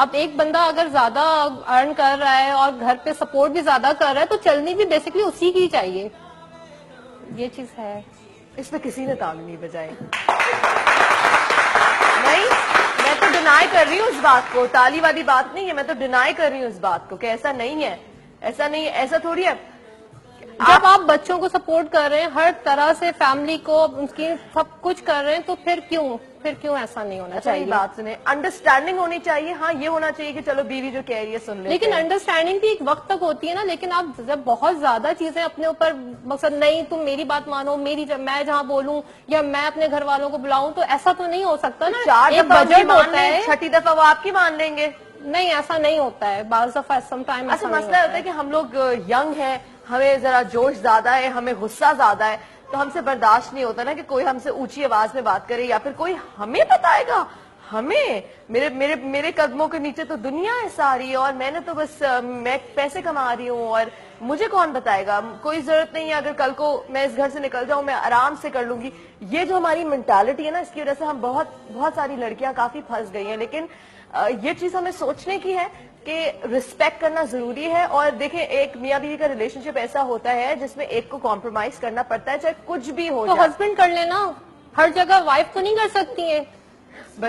اب ایک بندہ اگر زیادہ ارن کر رہا ہے اور گھر پہ سپورٹ بھی زیادہ کر رہا ہے تو چلنی بھی بیسکلی اسی کی چاہیے. یہ چیز ہے. اس پہ کسی نے تالی نہیں بجائی. نہیں, میں تو ڈینائی کر رہی ہوں اس بات کو, تالی والی بات نہیں ہے, میں تو ڈینائی کر رہی ہوں اس بات کو کہ ایسا نہیں ہے, ایسا نہیں ہے, ایسا تھوڑی ہے. جب آپ بچوں کو سپورٹ کر رہے ہیں ہر طرح سے, فیملی کو ان کی سب کچھ کر رہے ہیں, تو پھر کیوں ایسا نہیں ہونا چاہیے؟ بات سنیں, انڈرسٹینڈنگ ہونی چاہیے. ہاں یہ ہونا چاہیے کہ چلو بیوی جو کہہ رہی ہے سن لے, لیکن انڈرسٹینڈنگ بھی ایک وقت تک ہوتی ہے نا. لیکن آپ جب بہت زیادہ چیزیں اپنے اوپر مقصد, نہیں تم میری بات مانو, میں جہاں بولوں یا میں اپنے گھر والوں کو بلاؤں, تو ایسا تو نہیں ہو سکتا نا. 4 ایک دفعہ بجٹ مان ہوتا لیں, ہے, 6ٹھی دفعہ وہ آپ کی مان لیں گے. نہیں ایسا نہیں ہوتا ہے بعض دفعہ. سم ٹائم اچھا, مسئلہ ہوتا ہے کہ ہم لوگ ینگ ہیں, ہمیں ذرا جوش زیادہ ہے, ہمیں غصہ زیادہ ہے, تو ہم سے برداشت نہیں ہوتا نا کہ کوئی ہم سے اونچی آواز میں بات کرے, یا پھر کوئی ہمیں بتائے گا. ہمیں میرے قدموں کے نیچے تو دنیا ہے ساری, اور میں نے تو بس میں پیسے کما رہی ہوں, اور مجھے کون بتائے گا, کوئی ضرورت نہیں ہے, اگر کل کو میں اس گھر سے نکل جاؤں میں آرام سے کر لوں گی. یہ جو ہماری مینٹالٹی ہے نا, اس کی وجہ سے ہم بہت ساری لڑکیاں کافی پھنس گئی ہیں. لیکن یہ چیز ہمیں سوچنے کی ہے کہ رسپیکٹ کرنا ضروری ہے. اور دیکھیں, ایک میاں بیوی کا ریلیشن شپ ایسا ہوتا ہے جس میں ایک کو کمپرومائز کرنا پڑتا ہے, چاہے کچھ بھی ہو تو جائے. ہسبینڈ کر لینا, ہر جگہ وائف تو نہیں کر سکتی ہیں.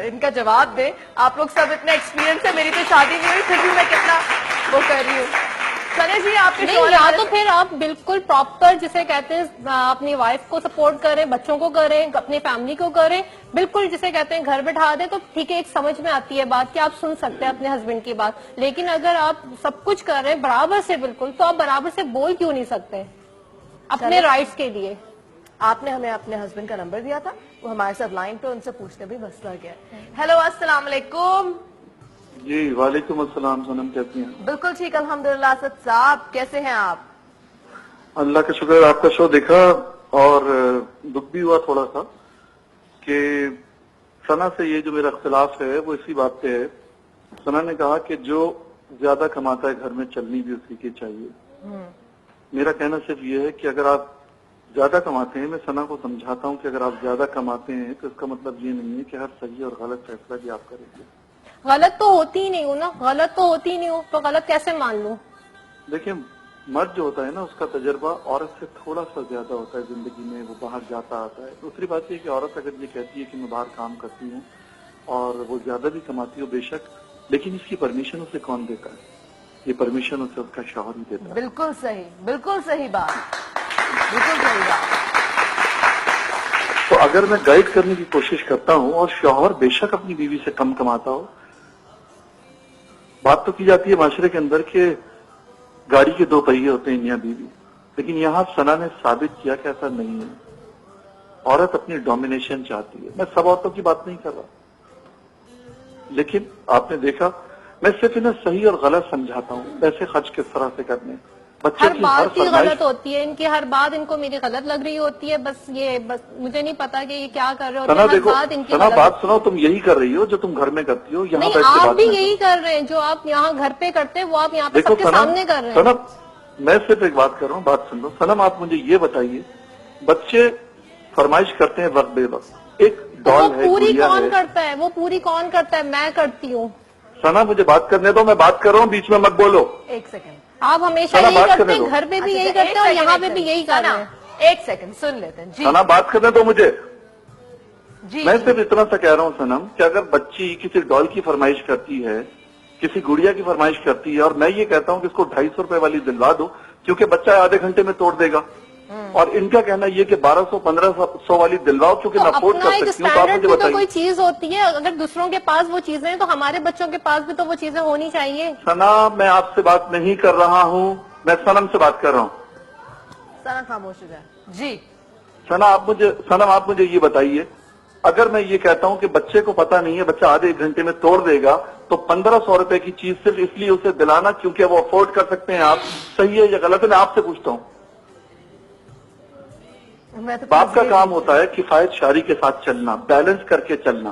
ان کا جواب دیں. آپ لوگ سب اتنا ایکسپیرینس ہے, میری تو شادی نہیں ہوئی, پھر بھی میں کتنا وہ کر رہی ہوں. چلے جی, آپ کے نہیں, یا تو پھر آپ بالکل پراپر جسے کہتے ہیں اپنی وائف کو سپورٹ کریں, بچوں کو کریں, اپنی فیملی کو کریں, بالکل جسے کہتے ہیں گھر بٹھا دیں, تو ٹھیک ہے, ایک سمجھ میں آتی ہے بات کہ آپ سن سکتے ہیں اپنے ہسبینڈ کی بات. لیکن اگر آپ سب کچھ کر رہے ہیں برابر سے بالکل, تو آپ برابر سے بول کیوں نہیں سکتے اپنے رائٹس کے لیے؟ آپ نے ہمیں اپنے ہسبینڈ کا نمبر دیا تھا, وہ ہمارے ساتھ لائن پہ, ان سے پوچھنے بھی مسئلہ گیا. ہیلو, السلام علیکم. جی وعلیکم السلام. سنم کیسی ہیں؟ بالکل ٹھیک الحمدللہ. اسد صاحب کیسے ہیں آپ؟ اللہ کا شکر. آپ کا شو دیکھا اور دکھ بھی ہوا تھوڑا سا کہ ثنا سے یہ جو میرا اختلاف ہے وہ اسی بات پہ ہے. ثنا نے کہا کہ جو زیادہ کماتا ہے گھر میں چلنی بھی اسی کی چاہیے. میرا کہنا صرف یہ ہے کہ اگر آپ زیادہ کماتے ہیں, میں ثنا کو سمجھاتا ہوں کہ اگر آپ زیادہ کماتے ہیں تو اس کا مطلب یہ نہیں ہے کہ ہر صحیح اور غلط فیصلہ بھی آپ کریں گے. غلط تو ہوتی ہی نہیں ہوں نا, غلط تو ہوتی ہی نہیں ہوں, تو غلط کیسے مان لوں؟ دیکھیں, مرد جو ہوتا ہے نا, اس کا تجربہ عورت سے تھوڑا سا زیادہ ہوتا ہے زندگی میں, وہ باہر جاتا آتا ہے. دوسری بات یہ کہ عورت اگر یہ کہتی ہے کہ میں باہر کام کرتی ہوں اور وہ زیادہ بھی کماتی ہو بے شک, لیکن اس کی پرمیشن اسے کون دیتا ہے؟ یہ پرمیشن اسے اس کا شوہر ہی دیتا ہے. بالکل صحیح, بالکل صحیح بات, بالکل صحیح بات. تو اگر میں گائیڈ کرنے کی کوشش کرتا ہوں اور شوہر بے شک اپنی بیوی سے کم کماتا ہو, بات تو کی جاتی ہے معاشرے کے اندر کہ گاڑی کے 2 پہیے ہوتے ہیں میاں بیوی, لیکن یہاں ثنا نے ثابت کیا کہ ایسا نہیں ہے. عورت اپنی ڈومینیشن چاہتی ہے. میں سب عورتوں کی بات نہیں کر رہا, لیکن آپ نے دیکھا میں صرف انہیں صحیح اور غلط سمجھاتا ہوں, پیسے خرچ کس طرح سے کرنے, بچوں ہر کی بات ہی فرمائش. غلط ہوتی ہے ان کی, ہر بات ان کو میری غلط لگ رہی ہوتی ہے. بس مجھے نہیں پتا کہ یہ کیا کر رہے ہوتے ہیں. ہر بات ان کی ثنا غلط. بات سنو, تم یہی کر رہی ہو جو تم گھر میں کرتی ہو, یہاں نہیں, بیٹھ کے آپ بات بھی نہیں یہی کر رہے ہیں جو آپ یہاں گھر پہ کرتے ہیں, وہ آپ یہاں پہ دیکھو سب کے سامنے کر رہے ہیں. ثنا, میں صرف ایک بات کر رہا ہوں, بات سن لو. سنم, آپ مجھے یہ بتائیے, بچے فرمائش کرتے ہیں وقت بے وقت, ایک تو وہ ڈال ہے, پوری گڑیا کون ہے. کرتا ہے, وہ پوری کون کرتا ہے؟ میں کرتی ہوں. ثنا مجھے بات کرنے دو, میں بات کر رہا ہوں, بیچ میں مت بولو. ایک سیکنڈ, آپ ہمیشہ ثنا یہی بات کرتے کرنے ہیں, دو. گھر پہ بھی یہی کرتے ہیں اور یہاں پہ بھی یہی کر رہے ہیں. ایک سیکنڈ سن لیتے ہیں. جی ثنا بات کرنے دو مجھے. جی, میں صرف اتنا سا کہہ رہا ہوں سنم کہ اگر بچی کسی ڈال کی فرمائش کرتی ہے, کسی گڑیا کی فرمائش کرتی ہے, اور میں یہ کہتا ہوں کہ اس کو 250 روپے والی دلوا دو کیونکہ بچہ آدھے گھنٹے میں توڑ دے گا, اور ان کا کہنا یہ کہ 1200-1500 والی دلواؤ کیونکہ میں افورڈ اپنا کر ایک سکتی ہوں, تو آپ اسٹینڈرڈ مجھے بھی تو کوئی بتائیے. چیز ہوتی ہے. اگر دوسروں کے پاس وہ چیزیں ہیں تو ہمارے بچوں کے پاس بھی تو وہ چیزیں ہونی چاہیے. ثنا, میں آپ سے بات نہیں کر رہا ہوں, میں سنم سے بات کر رہا ہوں. ثنا خاموش ہو جائے. جی سنم, آپ مجھے یہ بتائیے, اگر میں یہ کہتا ہوں کہ بچے کو پتا نہیں ہے, بچہ آدھے 1 گھنٹے میں توڑ دے گا, تو 1500 روپے کی چیز صرف اس لیے اسے دلانا کیونکہ وہ افورڈ کر سکتے ہیں, آپ صحیح ہے یا غلط ہے؟ میں آپ سے پوچھتا ہوں. باپ کا کام ہوتا ہے کفایت شاری کے ساتھ چلنا, بیلنس کر کے چلنا.